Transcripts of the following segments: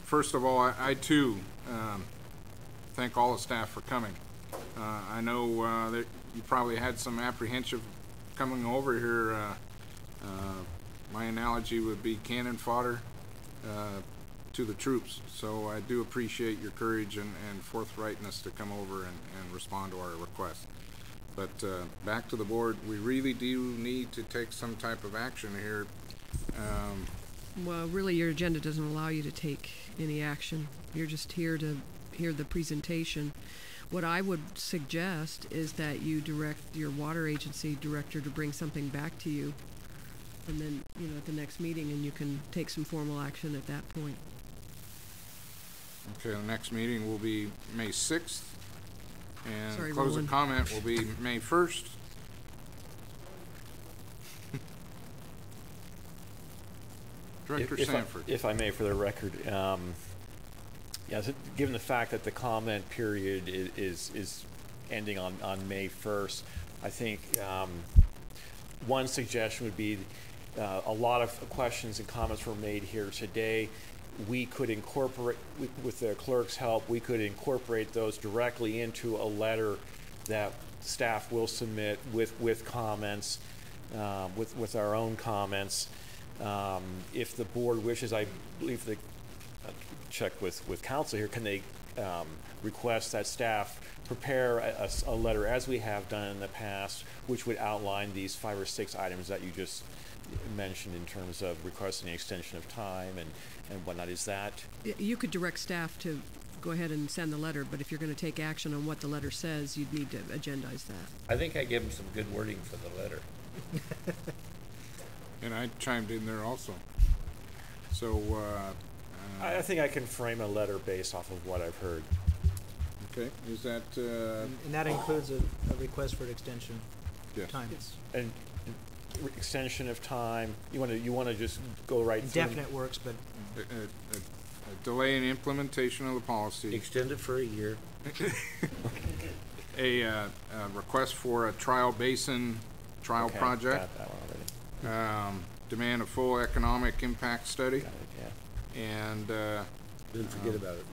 First of all, I too thank all the staff for coming. I know that you probably had some apprehension coming over here. My analogy would be cannon fodder to the troops. So I do appreciate your courage and forthrightness to come over and respond to our request. But back to the board, we really do need to take some type of action here. Well, really, your agenda doesn't allow you to take any action. You're just here to hear the presentation. What I would suggest is that you direct your water agency director to bring something back to you, and then, you know, at the next meeting, and you can take some formal action at that point. Okay, the next meeting will be May 6th, and Sorry, close Roland. of comment will be May 1st. Director Sanford. If I may, for the record, given the fact that the comment period is ending on May 1st, I think one suggestion would be a lot of questions and comments were made here today. We could incorporate, with the clerk's help, we could incorporate those directly into a letter that staff will submit with comments, with our own comments. If the board wishes, I believe the check with council here, can they request that staff prepare a letter, as we have done in the past, which would outline these 5 or 6 items that you just mentioned in terms of requesting an extension of time and whatnot. Is that? You could direct staff to go ahead and send the letter, but if you're going to take action on what the letter says, you'd need to agendize that. I think I gave him some good wording for the letter. And I chimed in there also. So I think I can frame a letter based off of what I've heard. okay, is that And that includes a request for an extension yes. time. And extension of time. You want to just go right Indefinite works, but a delay in implementation of the policy, Extend it for a year. a request for a trial basin trial Okay, project, got that one already. demand a full economic impact study, Got it, yeah. and Didn't forget about it.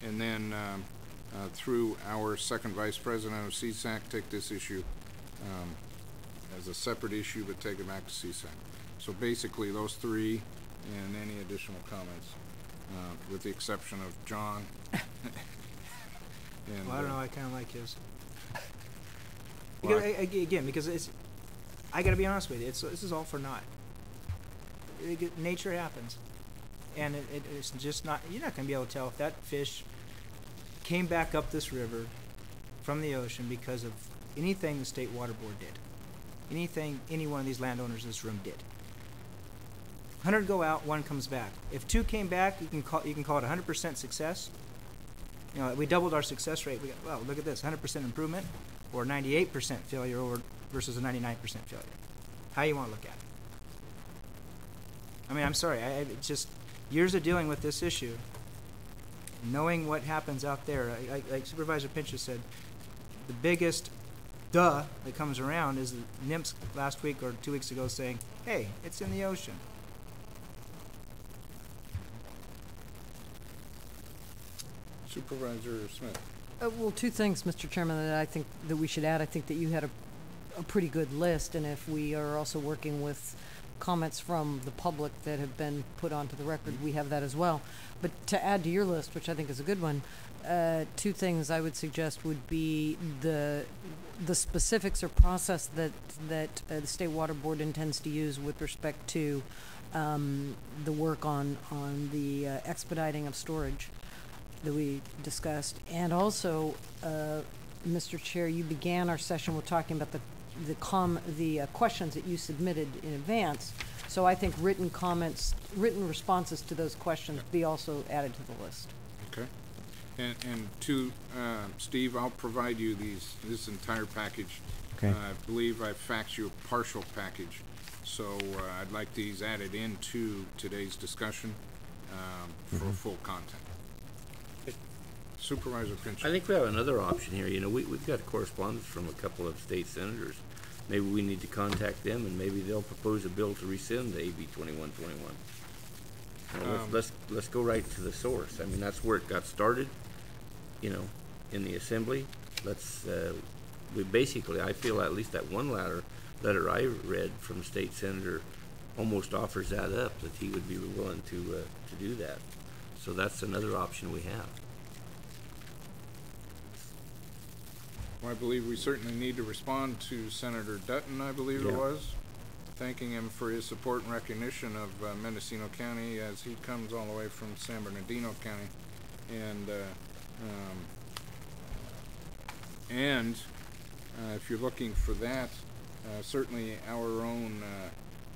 and then through our second vice president of CSAC, take this issue as a separate issue, but take it back to CSAC. So basically those 3 and any additional comments, with the exception of John. And, well, I don't know. I kind of like his. Because it's, I got to be honest with you. This is all for naught. Nature happens, and it's just not. You're not going to be able to tell if that fish came back up this river from the ocean because of anything the state water board did, anything any one of these landowners in this room did. 100 go out, 1 comes back. If 2 came back, you can call it 100% success. You know, we doubled our success rate. We got, well, look at this, 100% improvement, or 98% failure versus a 99% failure. How you want to look at it? I mean, I'm sorry. It's just years of dealing with this issue, knowing what happens out there. Like Supervisor Pinchas said, the biggest duh that comes around is the NIMS last week or 2 weeks ago saying, hey, it's in the ocean. Supervisor Smith. Well, 2 things, Mr. Chairman, that I think that we should add. I think that you had a pretty good list, and if we are also working with comments from the public that have been put onto the record, we have that as well. But to add to your list, which I think is a good one, 2 things I would suggest would be the specifics or process that the State Water Board intends to use with respect to the work on the expediting of storage that we discussed. And also, Mr. Chair, you began our session with talking about the questions that you submitted in advance. So I think written responses to those questions be also added to the list. Okay. And to Steve, I'll provide you this entire package. Okay. I believe I faxed you a partial package, so I'd like these added into today's discussion for full content. Supervisor Pinchot. I think we have another option here. You know, we've got correspondence from a couple of state senators maybe we need to contact them, and maybe they'll propose a bill to rescind the AB 2121. Let's go right to the source. I mean, that's where it got started, you know, in the assembly. We basically, I feel at least that one letter I read from the state senator almost offers that up, that he would be willing to do that. So that's another option we have. Well, I believe we certainly need to respond to Senator Dutton, I believe it Yeah. was, thanking him for his support and recognition of Mendocino County as he comes all the way from San Bernardino County. And if you're looking for that, certainly our own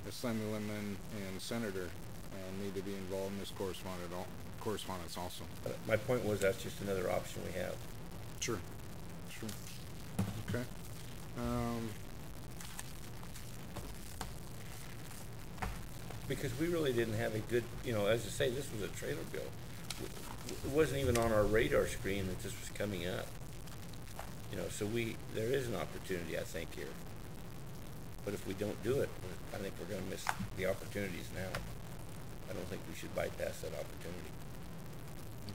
Assemblyman and Senator need to be involved in this correspondence also. My point was, that's just another option we have. Sure. Okay. Because we really didn't have a good, you know, as I say, this was a trailer bill. It wasn't even on our radar screen that this was coming up. You know, so there is an opportunity, I think, here. But if we don't do it, I think we're gonna miss the opportunities now. I don't think we should bypass that opportunity.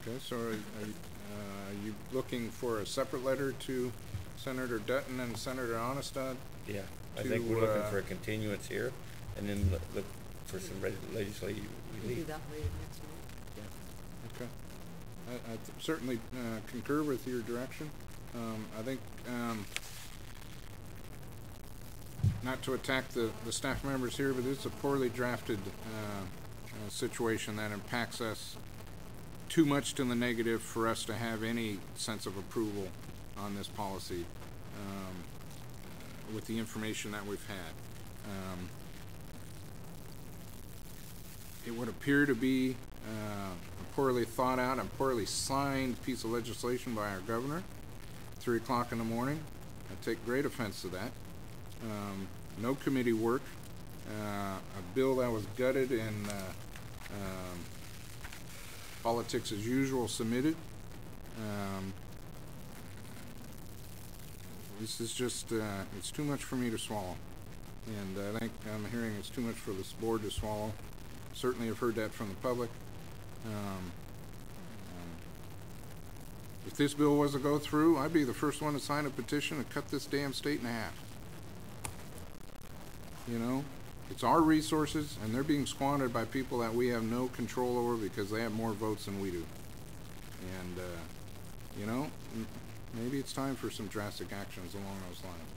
Okay, so are you looking for a separate letter to Senator Dutton and Senator Onestad? Yeah, I think we're looking for a continuance here, and then look for some legislative We'll do relief. that later next week. Okay. I certainly concur with your direction. I think, not to attack the staff members here, but it's a poorly drafted situation that impacts us too much to the negative for us to have any sense of approval on this policy with the information that we've had. It would appear to be a poorly thought out and poorly signed piece of legislation by our governor. 3 o'clock in the morning. I take great offense to that. No committee work. A bill that was gutted and politics as usual submitted. This is just, it's too much for me to swallow. And I think I'm hearing it's too much for this board to swallow. Certainly have heard that from the public. If this bill was to go through, I'd be the first one to sign a petition to cut this damn state in half. You know, it's our resources, and they're being squandered by people that we have no control over because they have more votes than we do. And, you know, maybe it's time for some drastic actions along those lines.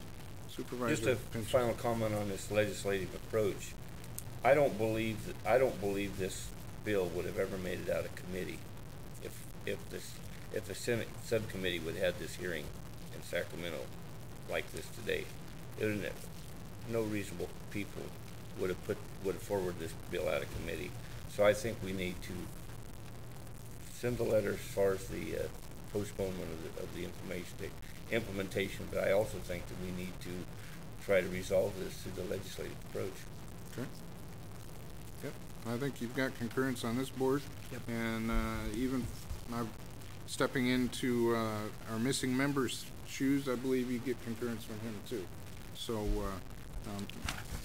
Supervisor Just a Pinchot. final comment on this legislative approach. I don't believe this bill would have ever made it out of committee if the Senate subcommittee would have had this hearing in Sacramento like this today. No reasonable people would have forwarded this bill out of committee. So I think we need to send a letter as far as the postponement of the implementation, but I also think that we need to try to resolve this through the legislative approach. Okay. Yep. I think you've got concurrence on this board. Yep. And even stepping into our missing member's shoes, I believe you get concurrence from him too. So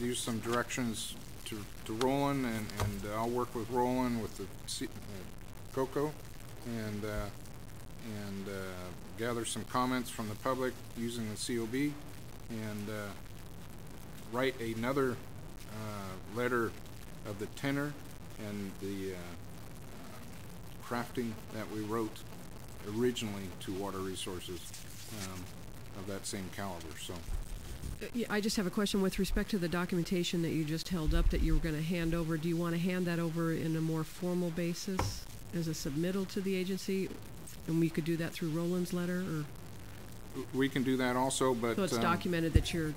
use some directions to Roland, and I'll work with Roland with the COCO and gather some comments from the public using the COB and write another letter of the tenor and the crafting that we wrote originally to Water Resources of that same caliber. So. Yeah, I just have a question with respect to the documentation that you just held up that you were going to hand over. Do you want to hand that over in a more formal basis as a submittal to the agency? And we could do that through Roland's letter, or? We can do that also, but... So it's documented that you're